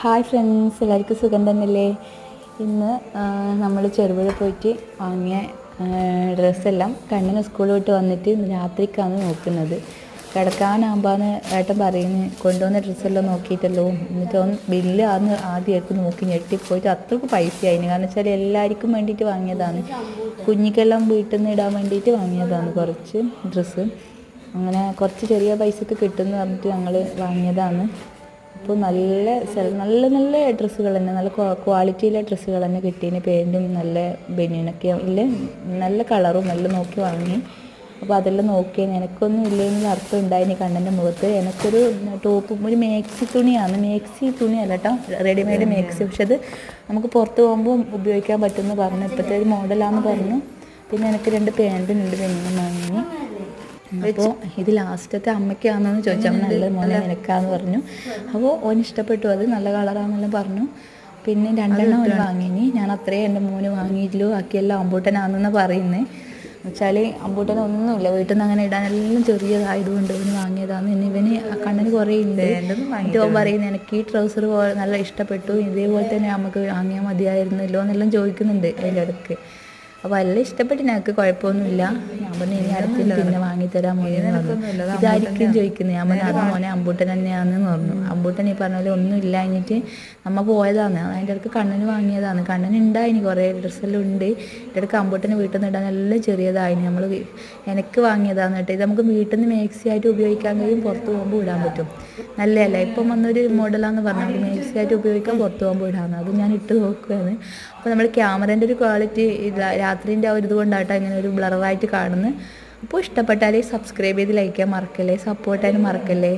Hi friends, എല്ലാവർക്കും സുഖം തന്നെയല്ലേ? ഇന്ന് നമ്മൾ ചെറുപുഴ പോയിട്ട് വാങ്ങിയ ഡ്രസ്സെല്ലാം കണ്ണിന് സ്കൂൾ വിട്ട് വന്നിട്ട് ഇന്ന് രാത്രിക്കാണ് നോക്കുന്നത്. കിടക്കാനാകുമ്പോഴാണ് ഏട്ടൻ പറയുന്നത് കൊണ്ടുവന്ന ഡ്രസ്സെല്ലാം നോക്കിയിട്ടല്ലോ. എന്നിട്ട് ബില്ല് ആദ്യമായിട്ട് നോക്കി ഞെട്ടിപ്പോയിട്ട് അത്രയ്ക്ക് പൈസ ആയിന്. കാരണം വെച്ചാൽ എല്ലാവർക്കും വേണ്ടിയിട്ട് വാങ്ങിയതാണ്, കുഞ്ഞിക്കെല്ലാം വീട്ടിൽ നിന്ന് ഇടാൻ വേണ്ടിയിട്ട് വാങ്ങിയതാണ് കുറച്ച് ഡ്രസ്സ്. അങ്ങനെ കുറച്ച് ചെറിയ പൈസക്ക് കിട്ടുമെന്ന് പറഞ്ഞിട്ട് ഞങ്ങൾ വാങ്ങിയതാണ്. അപ്പോൾ നല്ല നല്ല ഡ്രസ്സുകൾ തന്നെ, നല്ല ക്വാളിറ്റിയിലെ ഡ്രസ്സുകൾ തന്നെ കിട്ടീന്. പാൻറ്റും നല്ല ബനിയനൊക്കെ ഇല്ല, നല്ല കളറും എല്ലാം നോക്കി വാങ്ങി. അപ്പോൾ അതെല്ലാം നോക്കിയാൽ എനിക്കൊന്നും ഇല്ലെന്നുള്ള അർത്ഥം ഉണ്ടായിന് കണ്ണൻ്റെ മുഖത്ത്. എനിക്കൊരു ടോപ്പ്, ഒരു മേക്സി തുണിയല്ല കേട്ടോ, റെഡിമെയ്ഡ് മേക്സി. പക്ഷെ അത് നമുക്ക് പുറത്ത് പോകുമ്പോൾ ഉപയോഗിക്കാൻ പറ്റുമെന്ന് പറഞ്ഞു, ഇപ്പോഴത്തെ ഒരു മോഡലാണെന്ന് പറഞ്ഞു. പിന്നെ എനിക്ക് 2 പാൻറ്റുണ്ട് ബനിയൻ വാങ്ങി. അപ്പോൾ ഇത് ലാസ്റ്റത്തെ അമ്മയ്ക്കാണെന്ന് ചോദിച്ചാൽ നല്ല മോനെ നിനക്കാന്ന് പറഞ്ഞു. അപ്പോൾ ഓന് ഇഷ്ടപ്പെട്ടു, അത് നല്ല കളറാണെന്നെല്ലാം പറഞ്ഞു. പിന്നെ 2 എണ്ണം ഓന് വാങ്ങിനി. ഞാൻ അത്രയും എൻ്റെ മോന് വാങ്ങിയിട്ടുള്ളൂ, ബാക്കിയെല്ലാം അമ്പൂട്ടനാണെന്ന് പറയുന്നത്. വെച്ചാൽ അമ്പൂട്ടനൊന്നുമില്ല, വീട്ടിൽ നിന്ന് അങ്ങനെ ഇടാനെല്ലാം ചെറിയതായതുകൊണ്ട് ഇവന് വാങ്ങിയതാണ്. ഇനി ഇവന് കണ്ണിന് കുറേ ഉണ്ട്. ഓൻ പറയുന്നത് എനിക്ക് ഈ ട്രൗസർ നല്ല ഇഷ്ടപ്പെട്ടു, ഇതേപോലെ തന്നെ നമുക്ക് വാങ്ങിയാൽ മതിയായിരുന്നല്ലോ എന്നെല്ലാം ചോദിക്കുന്നുണ്ട് അതിൻ്റെ ഇടയ്ക്ക്. അപ്പോൾ എല്ലാം ഇഷ്ടപ്പെട്ട് ഞങ്ങൾക്ക് കുഴപ്പമൊന്നുമില്ല. ഞാൻ പറഞ്ഞു ഇനി അടുത്തിന് പിന്നെ വാങ്ങിത്തരാൻ മോനെന്ന് പറഞ്ഞു. ഇതായിരിക്കും ചോദിക്കുന്നത്. ഞാൻ പറഞ്ഞു അത് മോനെ അമ്പൂട്ടൻ തന്നെയാണെന്ന് പറഞ്ഞു. അമ്പൂട്ടൻ ഈ പറഞ്ഞ പോലെ ഒന്നും ഇല്ല, കഴിഞ്ഞിട്ട് നമ്മൾ പോയതാണ്. അതിൻ്റെ ഇടയ്ക്ക് കണ്ണന് വാങ്ങിയതാണ്. കണ്ണന് ഉണ്ടായിന് കുറേ ഡ്രസ്സെല്ലാം ഉണ്ട്. ഇതിൻ്റെ ഇടയ്ക്ക് അമ്പൂട്ടന് വീട്ടിൽ നിന്ന് ഇടാൻ എല്ലാം ചെറിയതായിന്. നമ്മൾ എനിക്ക് വാങ്ങിയതാണ് കേട്ടോ. ഇത് നമുക്ക് വീട്ടിൽ നിന്ന് മേക്സി ആയിട്ട് ഉപയോഗിക്കാൻ കഴിയും, പുറത്ത് പോകുമ്പോൾ ഇടാൻ പറ്റും. നല്ലതല്ല, ഇപ്പം വന്നൊരു മോഡലാണെന്ന് പറഞ്ഞാൽ നമുക്ക് മേക്സി ആയിട്ട് ഉപയോഗിക്കാൻ പുറത്ത് പോകുമ്പോൾ ഇടാമെന്ന്. അത് ഞാൻ ഇട്ട് നോക്കുകയാണ്. അപ്പോൾ നമ്മൾ ക്യാമറേൻ്റെ ഒരു ക്വാളിറ്റി രാത്രിൻ്റെ ആ ഒരു ഇതുകൊണ്ടാട്ടോ ഇങ്ങനെ ഒരു ബ്ലറായിട്ട് കാണുന്നത്. അപ്പോൾ ഇഷ്ടപ്പെട്ടാൽ സബ്സ്ക്രൈബ് ചെയ്ത് ലൈക്ക് ചെയ്യാൻ മറക്കല്ലേ, സപ്പോർട്ട് ചെയ്യാനും മറക്കല്ലേ.